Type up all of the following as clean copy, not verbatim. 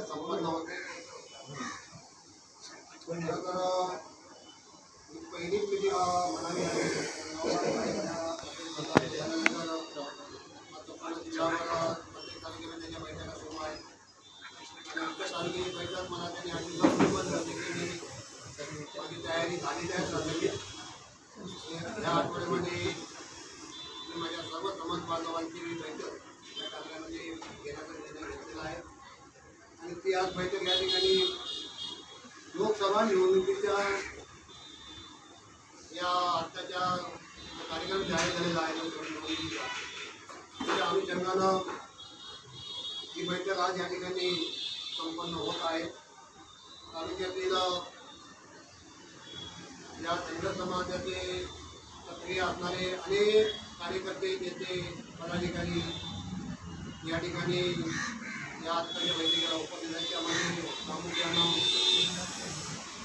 संपन्न होते. पहिली पिढी म्हणावी माझी तयारी झालेली आहे. या आठवड्यामध्ये माझ्या सर्व समाज बांधवांची बैठक या कार्यालयामध्ये घेण्याचा निर्णय घेतलेला आहे. आणि ती आज बैठक या ठिकाणी लोकसभा निवडणुकीच्या या आत्ताच्या कार्यक्रम जाहीर झालेला आहे लोकसभा निवडणुकीचा. त्याच्या अनुषंगानं ही बैठक आज या ठिकाणी संपन्न होत आहे. तालुक्यातील या धनगर समाजाचे सक्रिय असणारे अनेक कार्यकर्ते नेते पदाधिकारी या ठिकाणी या आजच्या बैठकीला उपस्थित आहेत. त्यामध्ये प्रामुख्यानं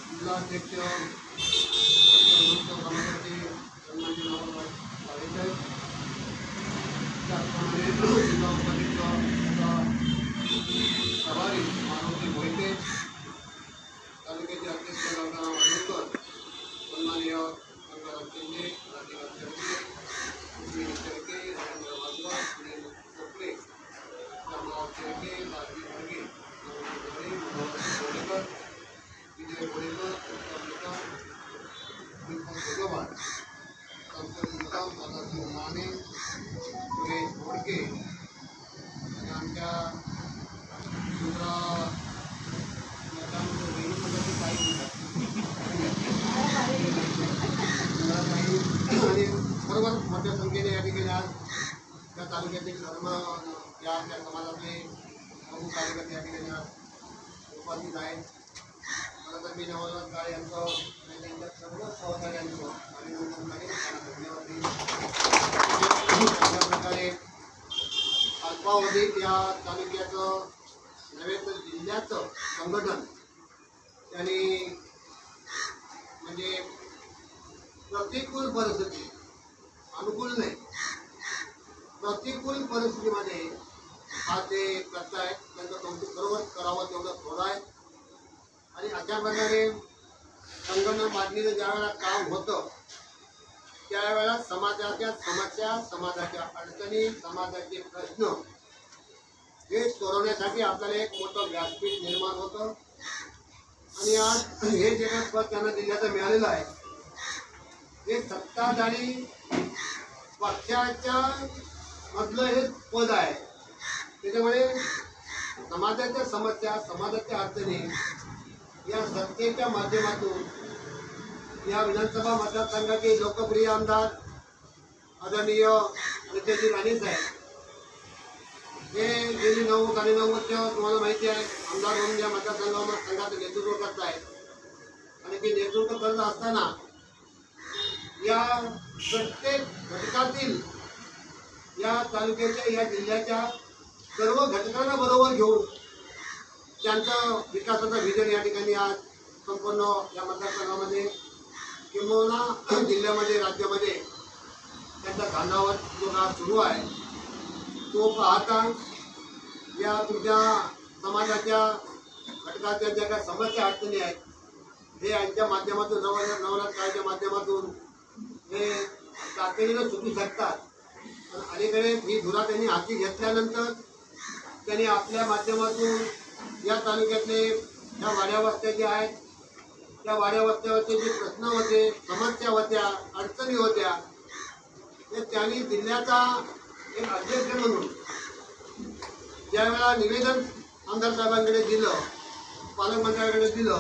जिल्हाध्यक्ष समाजाचे सन्माननीय नामदार साहेब, त्याचप्रमाणे जिल्हा उपाध्यक्ष प्रभारी मानवजी मोहिते, तालुक्याचे अध्यक्ष गंगाराम वाडेकर, सन्माननीय गंगाराम शिंदे, राधिका शेळके, शेळके, राजेंद्र वाजवा, सुनील कोकले, रामराव शेळके, राजवी खडगे, गोडेकर, विजय गोडेकर, दीपक भगवान, संतोष मुकाम, सदाशिव माने, सुरेश घोडके आणि आमच्या दुसरा आणि सर्व मोठ्या संख्येने या ठिकाणी आज त्या तालुक्यातील सर्व या आपल्या समाजातले प्रमुख कार्यकर्ते या ठिकाणी आज उपस्थित आहेत. खरं तर मी नवलनाथ काळे यांचं आणि त्यांच्या सर्व सहकार्यांचं अभिनंदन करेन, त्यांना धन्यवाद देईन. अशाप्रकारे अल्पावधीत या तालुक्याचं नव्हे तर जिल्ह्याचं संघटन त्यांनी म्हणजे प्रतिकूल परिस्थिती, अनुकूल नाही, प्रतिकूल परिस्थितीमध्ये हा ते करतायत. त्यांचं कौतुक सर्वच करावं तेवढं थोडं आहे. आणि अशा प्रकारे संघटन बांधणीचं ज्या वेळेला काम होतं त्यावेळेला समाजाच्या समस्या, समाजाच्या अडचणी, समाजाचे प्रश्न हे सोडवण्यासाठी आपल्याला एक मोठं व्यासपीठ निर्माण होतं. आणि आज हे जे काही पद त्यांना जिल्ह्याचं मिळालेलं आहे हे सत्ताधारी पक्षाच्या मधलं हे पद आहे. त्याच्यामुळे समाजाच्या समस्या, समाजाच्या अडचणी या सत्तेच्या माध्यमातून या विधानसभा मतदारसंघाचे लोकप्रिय आमदार आदरणीय नितेशजी राणे साहेब हे गेली 9 साडेनऊ वर्ष तुम्हाला माहिती आहे आमदार म्हणून या मतदारसंघाचं नेतृत्व करत आहेत. आणि ते नेतृत्व करत असताना या प्रत्येक घटकातील या तालुक्याच्या, या जिल्ह्याच्या सर्व घटकांना बरोबर घेऊन त्यांचं विकासाचं व्हिजन या ठिकाणी आज संपूर्ण या मतदारसंघामध्ये किंबहुना जिल्ह्यामध्ये, राज्यामध्ये त्यांचा खांदावर जो काळ सुरू आहे तो पाहता या तुमच्या समाजाच्या घटकाच्या ज्या काही समस्या अडचणी आहेत हे यांच्या माध्यमातून, नवनाथ काळच्या माध्यमातून हे तातडीनं सुटू शकतात. पण अलीकडे ही धुरा त्यांनी हाती घेतल्यानंतर त्यांनी आपल्या माध्यमातून या तालुक्यातले या वाड्या वस्त्या ज्या आहेत त्या वाड्या वस्त्यावरचे जे प्रश्न होते, समस्या होत्या, अडचणी होत्या ते त्यांनी जिल्ह्याचा एक अध्यक्ष म्हणून ज्यावेळेला निवेदन आमदार साहेबांकडे दिलं, पालकमंत्र्यांकडे दिलं,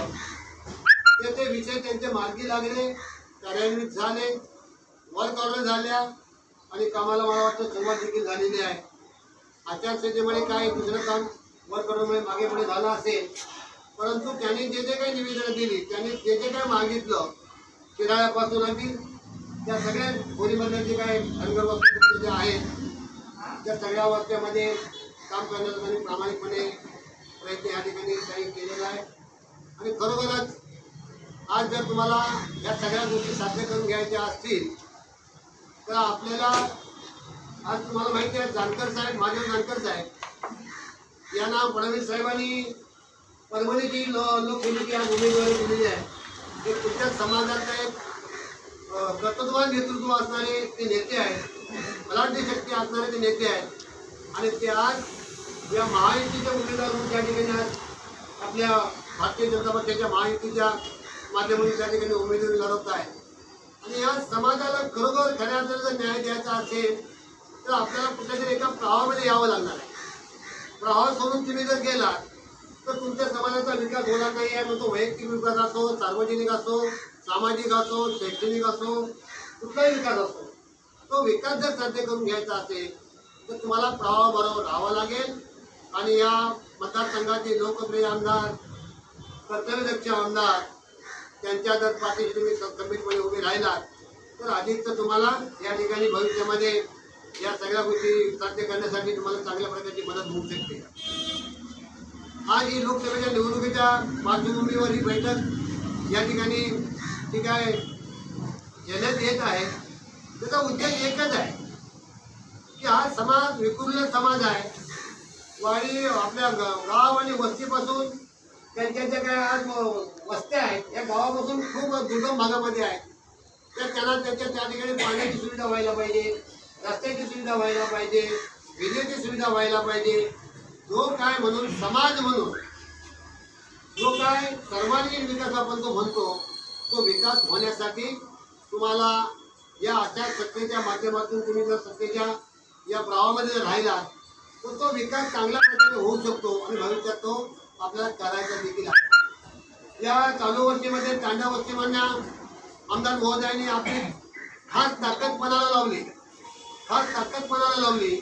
ते विषय त्यांचे मार्गी लागले, कार्यान्वित झाले, वर्क ऑर्डर झाल्या आणि कामाला मला वाटतं सुरुवात देखील झालेली आहे. आचारसंहितेमुळे काय दुसरं काम वर्क ऑर्डरमुळे मागे पुढे झालं असेल, परंतु त्यांनी जे काही निवेदनं दिली, त्यांनी जे काही मागितलं शिराळ्यापासून अगदी त्या सगळ्या खोलीमधल्या जे काही धनगर वस्त्या ज्या आहेत त्या सगळ्या वस्त्यामध्ये काम करण्याचा त्यांनी प्रामाणिकपणे प्रयत्न या ठिकाणी काही केलेला आहे. आणि खरोखरच आज जर तुम्हाला या सगळ्या गोष्टी साध्य करून घ्यायच्या असतील तर आपल्याला आज तुम्हाला माहिती आहे जानकर साहेब, महादेव जानकर साहेब यांना फडणवीस साहेबांनी परभणीची लोकसभेची आज उमेदवारी दिलेली आहे. ते तुमच्या समाजातले एक कर्तृत्ववान नेतृत्व असणारे ते नेते आहेत, बलाढ्य शक्ती असणारे ते नेते आहेत आणि ते आज या महायुतीच्या उमेदवार म्हणून त्या ठिकाणी आज आपल्या भारतीय जनता पक्षाच्या महायुतीच्या माध्यमातून त्या ठिकाणी उमेदवारी लढवत आहे. आणि या समाजाला खरोखर खऱ्या अर्थाने जर न्याय द्यायचा असेल तर आपल्याला कुठल्या तरी एका प्रवाहामध्ये यावं लागणार आहे. प्रवाह सोडून तुम्ही जर गेला तर तुमच्या समाजाचा विकास होणार नाही आहे. मग तो वैयक्तिक विकास असो, सार्वजनिक असो, सामाजिक असो, शैक्षणिक असो, कुठलाही विकास असो, तो विकास जर साध्य करून घ्यायचा असेल तर तुम्हाला प्रवाहाबरोबर राहावं लागेल. आणि या मतदारसंघाचे लोकप्रिय आमदार, कर्तव्यदक्ष आमदार त्यांच्या जर पाठीशी तुम्ही खंबीरपणे उभे राहिलात तर अधिक तर तुम्हाला या ठिकाणी भविष्यामध्ये या सगळ्या गोष्टी साध्य करण्यासाठी तुम्हाला चांगल्या प्रकारची मदत होऊ शकते. आज ही लोकसभेच्या निवडणुकीच्या पार्श्वभूमीवर ही बैठक या ठिकाणी जी काय घेण्यात येत आहे त्याचा उद्देश एकच आहे की हा समाज विखुरलेला समाज आहे. वाडी आपल्या गाव आणि वस्तीपासून त्यांच्या ज्या काय आज वस्त्या आहेत या गावापासून खूप दुर्गम भागामध्ये आहेत. तर त्यांना त्या ठिकाणी पाण्याची सुविधा व्हायला पाहिजे, रस्त्याची सुविधा व्हायला पाहिजे, विजेची सुविधा व्हायला पाहिजे. जो काय म्हणून समाज म्हणून जो काय सर्वांगीण विकास आपण जो म्हणतो तो विकास होण्यासाठी तुम्हाला या अशा सत्तेच्या माध्यमातून तुम्ही जर सत्तेच्या या प्रवाहामध्ये जर राहिला तर तो विकास चांगल्या प्रकारे होऊ शकतो आणि भविष्यात तो आपल्याला करायचा देखील आहे. या चालू वर्षीमध्ये तांडा वस्तीमधल्या आमदार महोदयांनी आपली खास ताकदपणाला लावली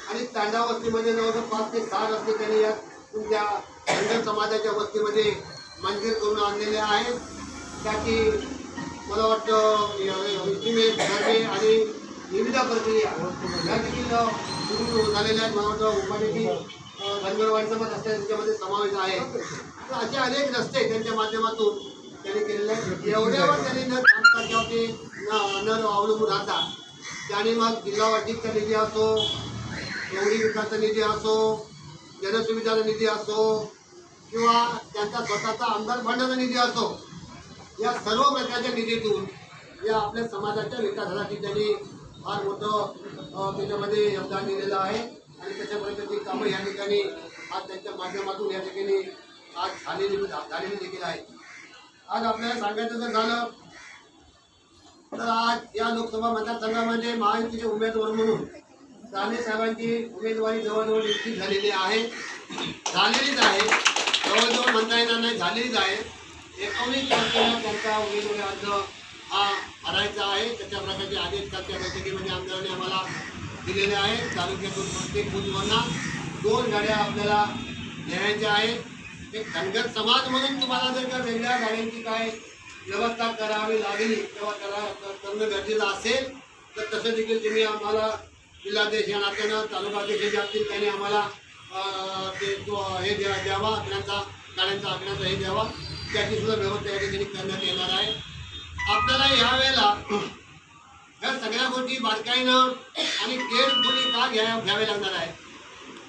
आणि तांडा वस्तीमध्ये जवळजवळ 5 ते 6 रस्ते त्यांनी या तुमच्या धनगर समाजाच्या वस्तीमध्ये मंजूर करून आणलेले आहेत. त्याची मला वाटतं इस्टिमेट सर्वे आणि निविदा प्रक्रिया या देखील सुरू झालेल्या आहेत. मला वाटतं उपाडीची धनगरवाडीचा पण रस्ता त्याच्यामध्ये समावेश आहे. तर असे अनेक रस्ते त्यांच्या माध्यमातून त्यांनी केलेले आहेत. एवढ्यावर त्यांनी न तालुक्यावरती न अवलंबून राहता त्यांनी मग जिल्हा वार्षिकचा निधी असो, शहरी विकासाचा निधी असो, जनसुविधाचा निधी असो किंवा त्यांचा स्वतःचा आमदार फंडाचा निधी असो, या सर्व प्रकारच्या निधीतून या आपल्या समाजाच्या विकासासाठी त्यांनी फार मोठं त्याच्यामध्ये योगदान दिलेलं आहे. आणि त्याच्या प्रकारची कामं या ठिकाणी आज त्यांच्या माध्यमातून या ठिकाणी आज झालेली देखील आहे. आज आपल्याला सांगायचं जर झालं तर आज या लोकसभा मतदारसंघामध्ये महायुतीचे उमेदवार म्हणून राणे साहेबांची उमेदवारी जवळजवळ निश्चित झालेलीच आहे. जवळजवळ म्हणता येणार नाही, झालेलीच आहे. 19 तारखेला त्यांचा उमेदवारी अर्ज हा भरायचा आहे. त्याच्या प्रकारचे आदेश त्या बैठकीमध्ये आमदारांनी आम्हाला दिलेले आहेत. तालुक्यातून प्रत्येक बूथवरना 2 गाड्या आपल्याला न्यायच्या आहेत. एक धनगर समाज म्हणून तुम्हाला जर का वेगळ्या गाड्यांची काय व्यवस्था करावी लागली तेव्हा करणं गरजेचं असेल तर तसं देखील तुम्ही आम्हाला जिल्हाध्यक्ष या नात्यानं तालुका अध्यक्ष जे असतील त्यांनी आम्हाला हे द्यावा, गाड्यांचा आखण्याचा हे द्यावा, त्याची सुद्धा व्यवस्था या ठिकाणी करण्यात येणार आहे. आपल्याला यावेळेला या सगळ्या गोष्टी बारकाईनं आणि केअरफुली का घ्यावे लागणार आहे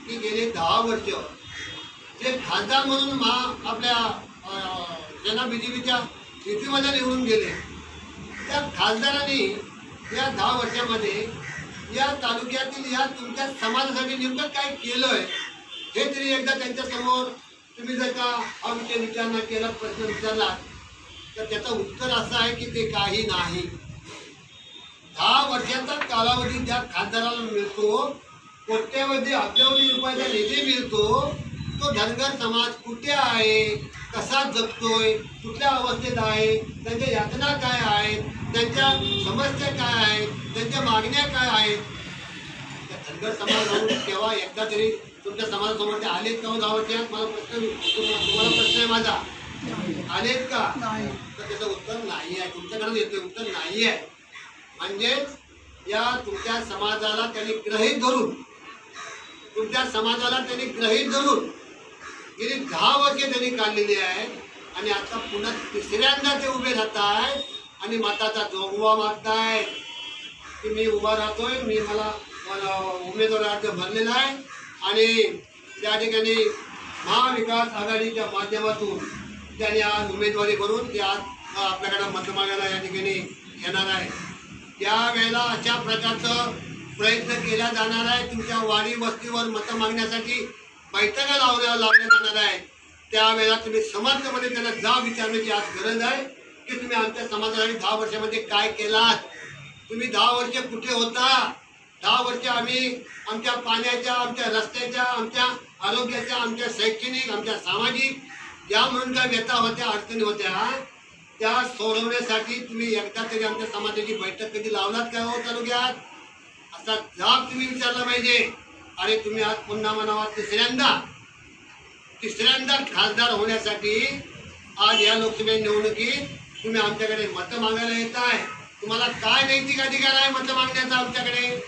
की गेले 10 वर्ष जे खासदार म्हणून आपल्या सेना BJPच्या युतीमध्ये निवडून गेले त्या खासदारांनी या 10 वर्षामध्ये या तालुक्यातील या तुमच्या समाजासाठी नेमकं काय केलंय हे तरी एकदा त्यांच्यासमोर तुम्ही जर का हा विचारणा केला, प्रश्न विचारला तर त्याचं उत्तर असं आहे की ते काही नाही. 10 वर्षाचा कालावधी त्या खासदाराला मिळतो, कोट्यवधी अब्जावधी रुपयाचा निधी मिळतो. तो धनगर समाज कुठे आहे, कसा जगतोय, कुठल्या अवस्थेत आहे, त्यांच्या यातना काय आहेत, त्यांच्या समस्या काय आहेत, त्यांच्या मागण्या काय आहेत. त्या धनगर समाजावरून तेव्हा एकदा तरी तुमच्या समाजासमोर ते आलेत का? 10 वर्षात मला तुम्हाला प्रश्न आहे माझा, आलेत का? तर त्याचं उत्तर नाही आहे. तुमच्याकडे येतं उत्तर नाही आहे. म्हणजेच या तुमच्या समाजाला त्यांनी ग्रहित धरून गेली 10 वर्षे त्यांनी काढलेली आहेत आणि आता पुन्हा 3ऱ्यांदा ते उभे राहत आहेत आणि मताचा जोगवा मागतायत. की मी उभा राहतोय, मला उमेदवारी अर्ज भरलेला आहे आणि त्या ठिकाणी महाविकास आघाडीच्या माध्यमातून त्यांनी आज उमेदवारी भरून ते आज आपल्याकडे मत मागायला या ठिकाणी येणार आहे. त्यावेळेला अशा प्रकारचं प्रयत्न केला जाणार आहे. तुमच्या वाडी वस्तीवर मतं मागण्यासाठी बैठका लावण्यात जाणार आहे. त्यावेळेला तुम्ही समर्थपणे त्यांना जा विचारण्याची आज गरज आहे की तुम्ही आमच्या समाजासाठी 10 वर्षामध्ये काय केलात, तुम्ही 10 वर्ष कुठे होता. 10 वर्ष आम्ही आमच्या पाण्याच्या, आमच्या रस्त्याच्या, आमच्या आरोग्याच्या, आमच्या शैक्षणिक, आमच्या सामाजिक ज्या म्हणून काय व्यथा होत्या, अडचणी होत्या, त्या सोडवण्यासाठी तुम्ही एकदा तरी आमच्या समाजाची बैठक कधी लावलात का हो तालुक्यात, असा जाब तुम्ही विचारला पाहिजे. आणि तुम्ही आज पुन्हा म्हणावा तिसऱ्यांदा खासदार होण्यासाठी आज या लोकसभा निवडणुकीत तुम्ही आमच्याकडे मतं मागायला येत आहे. तुम्हाला काय नैतिक अधिकार आहे मतं मागण्याचा आमच्याकडे?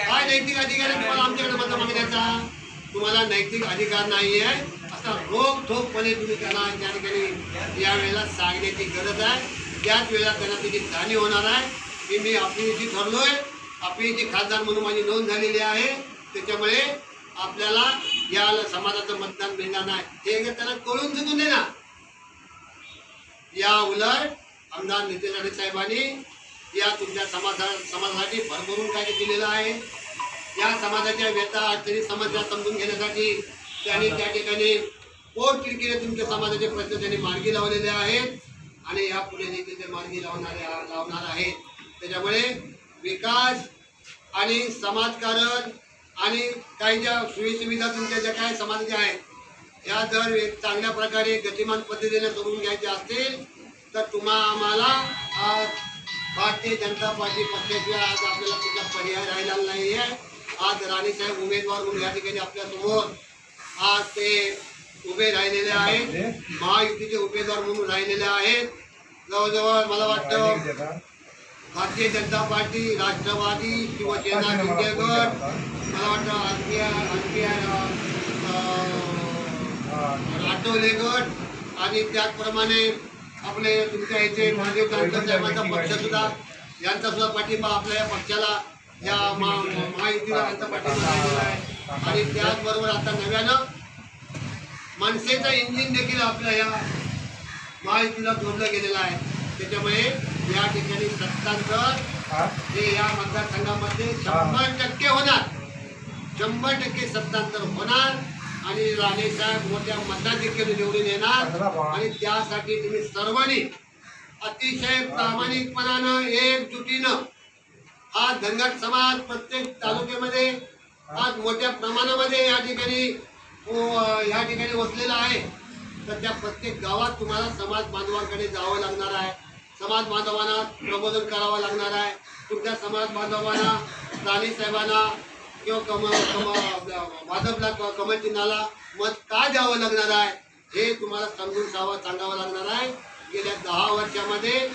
काय नैतिक अधिकार आहे तुम्हाला आमच्याकडे मतं मागण्याचा? तुम्हाला नैतिक अधिकार नाही आहे असा रोखठोकपणे तुम्ही त्यांना त्या ठिकाणी यावेळेला सांगण्याची गरज आहे. त्याच वेळेला त्यांना त्याची जाणीव होणार आहे की मी आपली जी ठरलोय, आपली जी खासदार म्हणून माझी नोंद झालेली आहे, त्याच्यामुळे आपल्याला या समाजाचं मतदान मिळणार नाही हे त्यांना कळून चुकून दे ना. या उलट आमदार नितेश राणे साहेबांनी या तुमच्या समाजासाठी भरभरून काय दिलेलं आहे. या समाजाच्या व्यथा अडचणी समस्या समजून घेण्यासाठी त्यांनी त्या ठिकाणी पोटतिडकीने तुमच्या समाजाचे प्रश्न त्यांनी मार्गी लावलेले आहेत आणि यापुढे देखील ते मार्गी लावणार आहेत. त्याच्यामुळे विकास आणि समाजकारण आणि काही ज्या सोयीसुविधा तुमच्या ज्या काय समाजाच्या आहेत या जर चांगल्या प्रकारे गतिमान पद्धतीने करून घ्यायच्या असतील तर आम्हाला आज भारतीय जनता पार्टी पक्षाशिवाय आज आपल्याला कुठला पर्याय राहिला नाही आहे. आज राणेसाहेब उमेदवार म्हणून या ठिकाणी आपल्यासमोर आज ते उभे राहिलेले आहेत, महायुतीचे उमेदवार म्हणून राहिलेले आहेत. जवळजवळ मला वाटतं भारतीय जनता पार्टी, राष्ट्रवादी, शिवसेना, शिंदे गट, मला वाटतं आठवले गट आणि त्याचप्रमाणे आपले तुमच्या इथे महादेव जानकर साहेबांचा पक्ष सुद्धा यांचा सुद्धा पाठिंबा आपल्या या पक्षाला या महायुतीला त्यांचा पाठिंबा राहिलेला आहे. आणि त्याचबरोबर आता नव्यानं मनसेचं इंजिन देखील आपल्या या महायुतीला जोडलं गेलेलं आहे. त्याच्यामुळे या ठिकाणी सत्तांतर हे या मतदारसंघामध्ये 100% होणार, 100% सत्तांतर होणार आणि राणेसाहेब मोठ्या मतदाधिक्याने निवडून येणार. आणि त्यासाठी तुम्ही सर्वांनी अतिशय प्रामाणिकपणानं एकजुटीनं हा धनगर समाज प्रत्येक तालुक्यामध्ये आज मोठ्या प्रमाणामध्ये या ठिकाणी वसलेला आहे. तर त्या प्रत्येक गावात तुम्हाला समाज बांधवांकडे जावं लागणार आहे, समाज बांधवांना प्रबोधन करावं लागणार आहे. तुमच्या समाज बांधवांना राणेसाहेबांना किंवा भाजपला कमल चिन्हाला मत का द्यावं लागणार आहे हे तुम्हाला समजून सांगावं लागणार आहे. गेल्या 10 वर्षामध्ये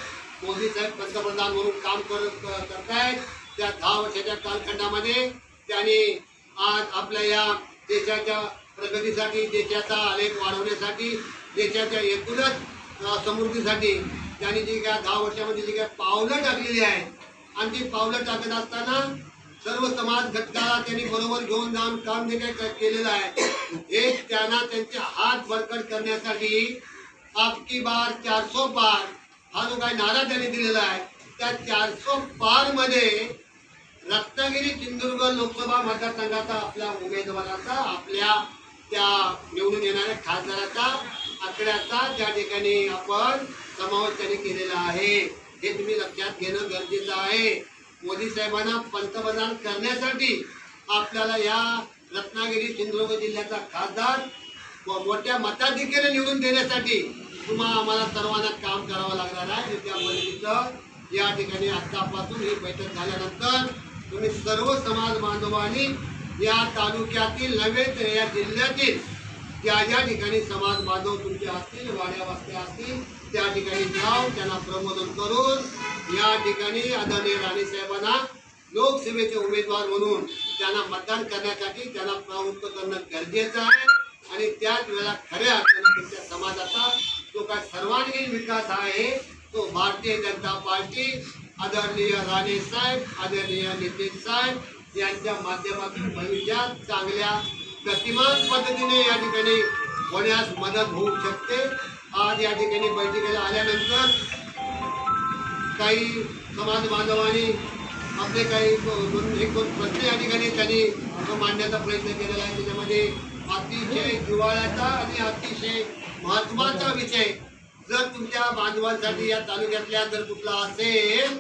मोदी साहेब पंतप्रधान म्हणून काम करतायत. त्या 10 वर्षाच्या कालखंडामध्ये त्यांनी आज आपल्या या देशाच्या प्रगतीसाठी, देशाचा आलेख वाढवण्यासाठी, देशाच्या एकूणच समृद्धीसाठी त्यांनी जी काय 10 वर्षामध्ये जी काय पावलं टाकलेली आहेत आणि ती पावलं टाकत असताना सर्व समाज घटकाला त्यांनी बरोबर घेऊन जाऊन काम जे काही केलेलं आहे हे त्यांना त्यांचे हात बळकट करण्यासाठी आपकी बार 400 पार हा जो काही नारा त्यांनी दिलेला आहे त्या 400 पार मध्ये रत्नागिरी सिंधुदुर्ग लोकसभा मतदारसंघाचा आपल्या उमेदवाराचा, आपल्या त्या निवडून येणाऱ्या खासदाराचा आकड्याचा त्या ठिकाणी आपण समावेश त्यांनी केलेला आहे. हे तुम्ही लक्षात घेणं गरजेचं आहे. मोदी साहेबांना पंतप्रधान करण्यासाठी आपल्याला या रत्नागिरी सिंधुदुर्ग जिल्ह्याचा खासदार मोठ्या मताधिक्याने निवडून देण्यासाठी आम्हाला सर्वांना काम करावं लागणार आहे. त्या पद्धतीचं या ठिकाणी आतापासून ही बैठक झाल्यानंतर तुम्ही सर्व समाज बांधवांनी या तालुक्यातील नव्हे तर या जिल्ह्यातील ज्या ठिकाणी समाज बांधव तुमचे असतील, वाड्या वस्त्या असतील त्या ठिकाणी जाऊन त्यांना प्रबोधन करून या ठिकाणी आदरणीय राणेसाहेबांना लोकसभेचे उमेदवार म्हणून त्यांना मतदान करण्यासाठी त्यांना प्रवृत्त करणं गरजेचं आहे. आणि त्याच वेळेला खऱ्या अर्थाने तुमच्या समाजाचा जो काय सर्वांगीण विकास आहे तो भारतीय जनता पार्टी आदरणीय राणे साहेब, आदरणीय नितीन साहेब यांच्या माध्यमातून भविष्यात चांगल्या गतिमान पद्धतीने या ठिकाणी होण्यास मदत होऊ शकते। आज या ठिकाणी बैठकीला आल्यानंतर काही समाज बांधवांनी आपले काही एक दोन प्रश्न या ठिकाणी त्यांनी मांडण्याचा प्रयत्न केलेला आहे। त्याच्यामध्ये अतिशय जिव्हाळ्याचा आणि अतिशय महत्त्वाचा विषय जर तुमच्या बांधवांसाठी या तालुक्यातल्या जर कुठला असेल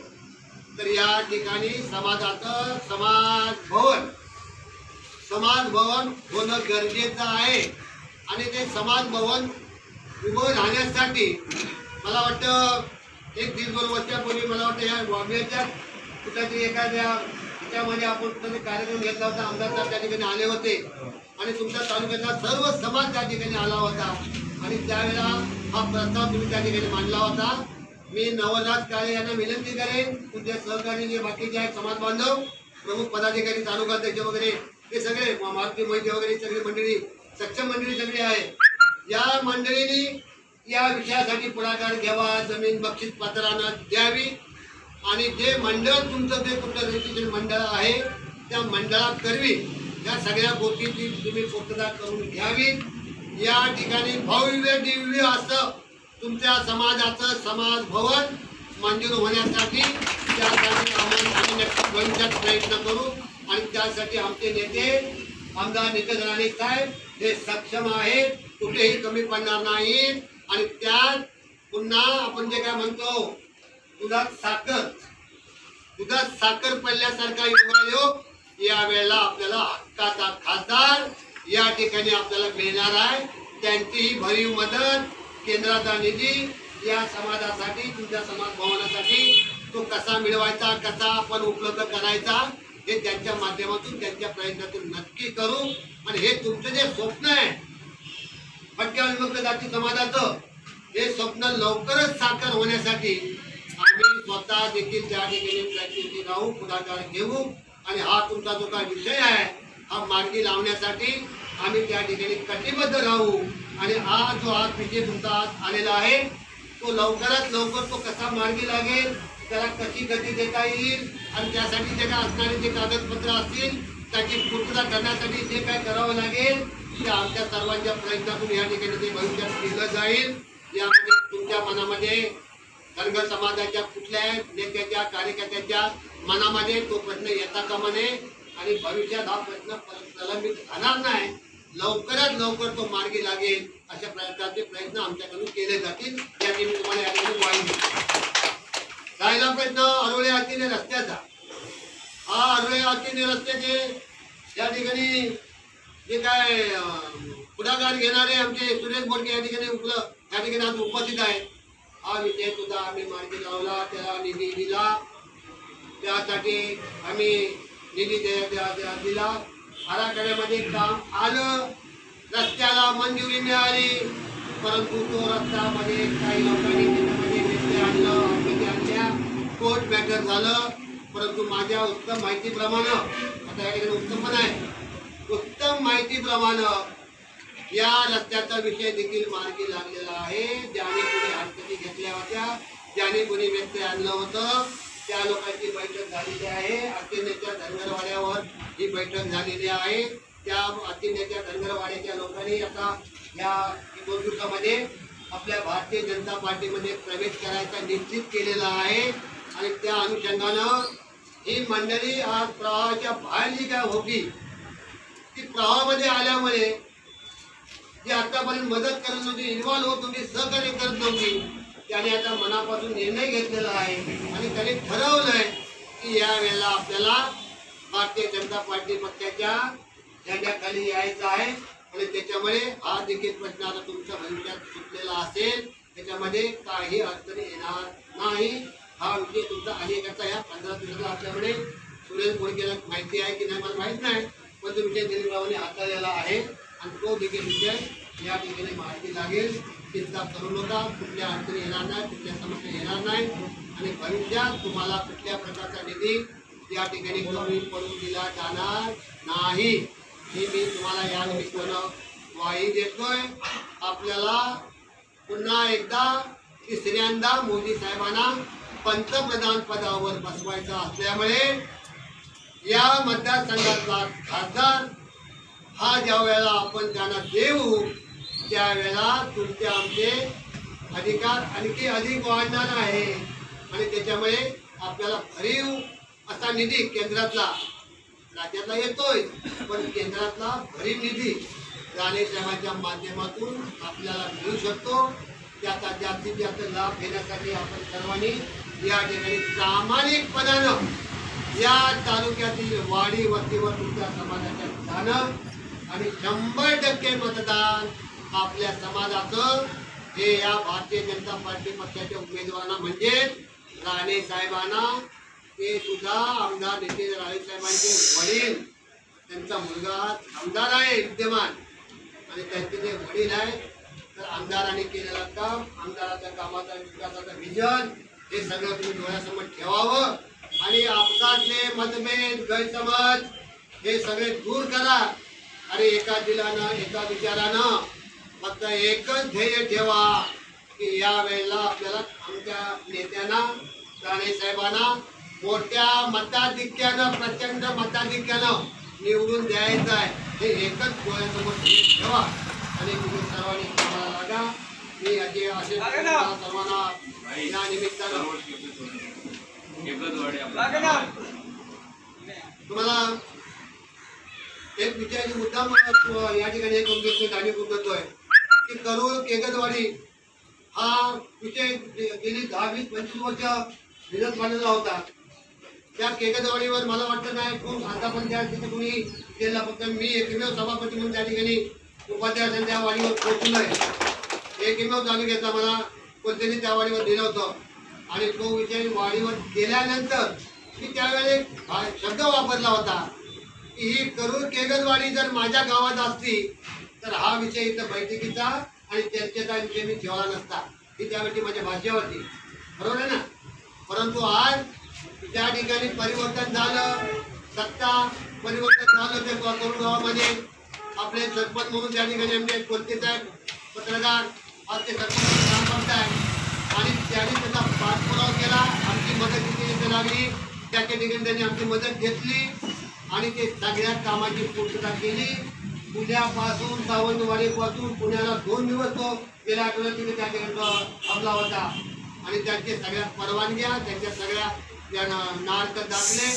तर या ठिकाणी समाजाचं समाज भवन होणं गरजेचं आहे। आणि ते समाज भवन उभं राहण्यासाठी मला वाटतं एक 1.5-2 वर्षापूर्वी मला वाटतं या बॉम्बेच्या कुठल्यातरी एखाद्या त्यामध्ये आपण कुठे कार्यक्रम घेतला होता। आमदार साहेब त्या ठिकाणी आले होते आणि तुमच्या तालुक्यातला सर्व समाज त्या ठिकाणी आला होता आणि त्यावेळेला हा प्रस्ताव तुम्ही त्या ठिकाणी मांडला होता। मी नवनाथ काळे यांना विनंती करेन, तुमचे सहकारी जे बाकीचे आहेत समाज बांधव, प्रमुख पदाधिकारी, तालुका अध्यक्ष वगैरे हे सगळे मारुती मोहिते वगैरे सगळी मंडळी, सक्षम मंडळी सगळी आहे, या मंडळींनी या विषयासाठी पुढाकार घ्यावा, जमीन बक्षीस पात्रांना द्यावी आणि जे मंडळ तुमचं जे कुठलं रजिस्ट्रेशन मंडळ आहे त्या मंडळात करवी या सगळ्या गोष्टींची तुम्ही पूर्तता करून घ्यावी। या ठिकाणी भव्य दिव्य असं तुमच्या समाजाचं समाज भवन मंजूर होण्यासाठी त्यासाठी आम्ही नक्की भविष्यात प्रयत्न करू आणि त्यासाठी आमचे नेते आमदार नितीन राणे साहेब हे सक्षम आहेत, कुठेही कमी पडणार नाहीत। आणि त्यात पुन्हा आपण जे काय म्हणतो दुधात साखर पडल्यासारखा योगायोग या वेळेला आपल्याला हक्काचा खासदार या ठिकाणी आपल्याला मिळणार आहे। त्यांचीही भरीव मदत, केंद्राचा निधी या समाजासाठी, तुमच्या समाज भवनासाठी तो कसा मिळवायचा, कसा आपण उपलब्ध करायचा हे त्यांच्या माध्यमातून त्यांच्या प्रयत्नातून नक्की करू। आणि हे तुमचं जे स्वप्न आहे भटक्या विमुक्त जाती समाजाचं, हे स्वप्न लवकरच साकार होण्यासाठी आम्ही स्वतः देखील त्या ठिकाणी प्रयत्नशील राहू, पुढाकार घेऊ आणि हा तुमचा जो काय विषय आहे हा मार्गी लावण्यासाठी आम्ही त्या ठिकाणी कटिबद्ध राहू। आणि जो विषय तुमचा आलेला आहे तो लवकरात लवकर तो कसा मार्गी लागेल, त्याला कशी गती देता येईल आणि त्यासाठी जे काय असणारे जे कागदपत्र असतील त्याची पूर्तता करण्यासाठी जे काय करावं लागेल ते आमच्या सर्वांच्या प्रयत्नातून या ठिकाणी ते भविष्यात केलं जाईल। यामध्ये तुमच्या मनामध्ये धनगर समाजाच्या कुठल्या नेत्याच्या कार्यकर्त्याच्या मनामध्ये तो प्रश्न येता कामा नये आणि भविष्यात हा प्रश्न प्रलंबित राहणार नाही, लवकरात लवकर तो मार्गी लागेल अशा प्रकारचे प्रयत्न आमच्याकडून केले जातील। याची मी तुम्हाला या ठिकाणी ग्वाही देतो। राहिला प्रश्न अरोळे आतीने रस्त्याचा, हा अरोळे आतीने रस्त्याचे या ठिकाणी जे काय पुढाकार घेणारे आमचे सुरेश बोडके या ठिकाणी आज उपस्थित आहेत। हा विषय सुद्धा आम्ही मार्गी लावला, त्याला निधी दिला, त्यासाठी आम्ही निधी दिला, आराखड्यामध्ये काम आलं, रस्त्याला मंजुरी मिळाली, परंतु तो रस्त्यामध्ये काही लोकांनी त्याच्यामध्ये व्यत्यय आणल्या, कोर्ट मॅटर झालं। परंतु माझ्या उत्तम माहितीप्रमाणे, आता या ठिकाणी उत्तम पण आहे, उत्तम माहितीप्रमाणे या रस्त्याचा विषय देखील मार्गी लागलेला आहे। ज्याने कोणी हरकती घेतल्या होत्या, ज्याने कोणी व्यत्यय आणलं होतं त्या लोकांची बैठक झालेली आहे। अतिनेत्या धनगरवाड्यावर ही बैठक झालेली आहे। त्या अतिनेत्या धनगरवाड्याच्या लोकांनी आता या 2 दिवसामध्ये आपल्या भारतीय जनता पार्टीमध्ये प्रवेश करायचा निश्चित केलेला आहे आणि त्या अनुषंगानं ही मंडळी आज प्रवाहाच्या बाहेर जी काय होती ती प्रवाहामध्ये आल्यामुळे जी आतापर्यंत मदत करत नव्हती, इन्व्हॉल्व होत नव्हती, सहकार्य करत नव्हती, त्याने आता मनापासून निर्णय घेतलेला आहे आणि त्याने ठरवलंय की या वेळेला आपल्याला भारतीय जनता पार्टी पक्षाच्या झेंड्याखाली यायचं आहे आणि त्याच्यामुळे हा देखील प्रश्न आता तुमच्या भविष्यात सुटलेला असेल, त्याच्यामध्ये काही अडचणी येणार नाही। हा विषय तुमचा अनेकाचा या 15 दिवसाला असल्यामुळे सुरेश बोडकेला माहिती आहे की नाही मला माहीत नाही, पण तो विषय दिलीपरावांनी हाताळलेला आहे आणि तो देखील विषय या ठिकाणी माहिती लागेल। चिंता करू नका, कुठल्या अडचणी येणार नाही, कुठल्या समस्या येणार नाही आणि भविष्यात तुम्हाला कुठल्या प्रकारचा निधी या ठिकाणी कमी पडून दिला जाणार नाही ही मी तुम्हाला या निमित्तानं ग्वाही देतोय। आपल्याला पुन्हा एकदा तिसऱ्यांदा मोदी साहेबांना पंतप्रधान पदावर बसवायचं असल्यामुळे या मतदारसंघातला खासदार हा ज्या वेळेला आपण त्यांना देऊ त्यावेळेला तुमचे आमचे अधिकार आणखी अधिक वाढणार आहे आणि त्याच्यामुळे आपल्याला भरीव असा निधी केंद्रातला राज्यातला येतोय पण केंद्रातला भरीव निधी राणे साहेबांच्या माध्यमातून आपल्याला मिळू शकतो. त्याचा जास्तीत जास्त लाभ घेण्यासाठी आपण सर्वांनी या ठिकाणी प्रामाणिकपणानं या तालुक्यातील वाडी वस्तीवर तुमच्या समाजाच्या जाणं आणि 100% मतदान आपल्या समाजाचं हे या भारतीय जनता पार्टी पक्षाच्या उमेदवारांना म्हणजे राणे साहेबांना ते सुद्धा आमदार नितीन राणे साहेबांचे वडील त्यांचा मुलगा आमदार आहे विद्यमान आणि त्यांचे जे वडील आहेत तर आमदारांनी केलेलं काम आमदाराच्या कामाचा विकासाचं विजन हे सगळं तुम्ही डोळ्यासमोर ठेवावं आणि आपसातले मतभेद गैरसमज हे सगळे दूर करा. अरे एका दिलानं एका विचारानं फक्त एकच ध्येय ठेवा की या वेळेला आपल्याला आमच्या नेत्यांना राणे साहेबांना मोठ्या मताधिक्यानं प्रचंड मताधिक्यानं निवडून द्यायचं आहे हे एकच डोळ्यासमोर ठेवा आणि तुम्ही सर्वांनी कामाला लागा. मी असे सर्वांना या निमित्तानं तुम्हाला एक विषयाची मुद्दा या ठिकाणी एक जाणीव करतोय की करूळ केगदवाडी हा विषय गेली 10-20-25 वर्ष विरोध मांडलेला होता. त्या केगदवाडीवर मला वाटतं नाही खूप आता पण त्या तिथे कोणी केला फक्त मी एकमेव सभापती म्हणून त्या ठिकाणी उपाध्याय त्या वाडीवर पोहोचलो आहे. एकमेव चालू घेतला मला कोणत्याने त्या वाडीवर दिलं होतं आणि तो विषय वाडीवर गेल्यानंतर मी त्यावेळेस शब्द वापरला होता की ही करूर केगदवाडी जर माझ्या गावात असती तर हा विषय इथं बैठकीचा आणि चर्चेचा विषय मी ठेवला नसता. ही त्यावेळी माझ्या भाषेवरती बरोबर आहे ना. परंतु आज त्या ठिकाणी परिवर्तन झालं सत्ता परिवर्तन झालं ते करूर गावामध्ये आपले सरपंच म्हणून त्या ठिकाणी आमचे कोणते साहेब पत्रकार आज ते सरपंच काम करतायत आणि त्यांनी त्याचा पाठपुरावा केला आमची मदत किती लागली त्याच्या ठिकाणी त्यांनी आमची मदत घेतली आणि ते सगळ्या कामाची पूर्तता केली. पुण्यापासून सावंतवाडीपासून पुण्याला 2 दिवस तो गेल्या आठवड्यात तिथे त्या ठिकाणी थांबला होता आणि त्यांच्या सगळ्या परवानग्या त्यांच्या सगळ्या नार्क दाखले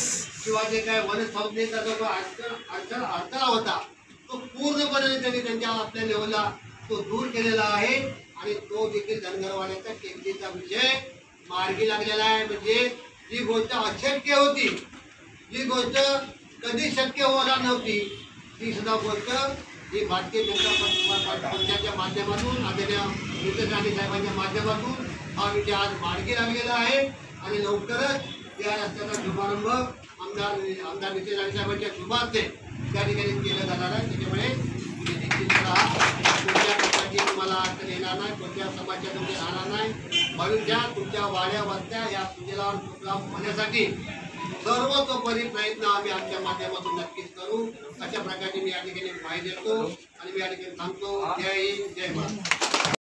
किंवा जे काय वनसंस्थेचा जो अडथळा होता तो पूर्णपणे त्यांनी त्यांच्या आपल्या लेवलला तो दूर केलेला आहे आणि तो देखील धनगरवाड्याचा केंद्रीचा विषय मार्गी लागलेला आहे. म्हणजे जी गोष्ट अशक्य होती जी गोष्ट कधी शक्य होणार नव्हती ती सुद्धा गोष्ट ही भारतीय जनता पक्षाच्या माध्यमातून आदरणीय नितीन राणे साहेबांच्या माध्यमातून हा विषय आज मार्गी लागलेला आहे आणि लवकरच या रस्त्याचा शुभारंभ आमदार नितीन राणे साहेबांच्या शुभार्थे त्या ठिकाणी केलं जाणार आहे. त्याच्यामुळे कुठल्या प्रकारची तुम्हाला अडचण येणार नाही कोणत्या समाजात तुमचे राहणार नाही. भविष्यात तुमच्या वाड्या वस्त्या या सुजलाम होण्यासाठी सर्वतोपरी प्रयत्न आम्ही आमच्या माध्यमातून नक्कीच करू अशा प्रकारे मी या ठिकाणी माहिती देतो आणि मी या ठिकाणी थांबतो. जय हिंद जय महाराष्ट्र.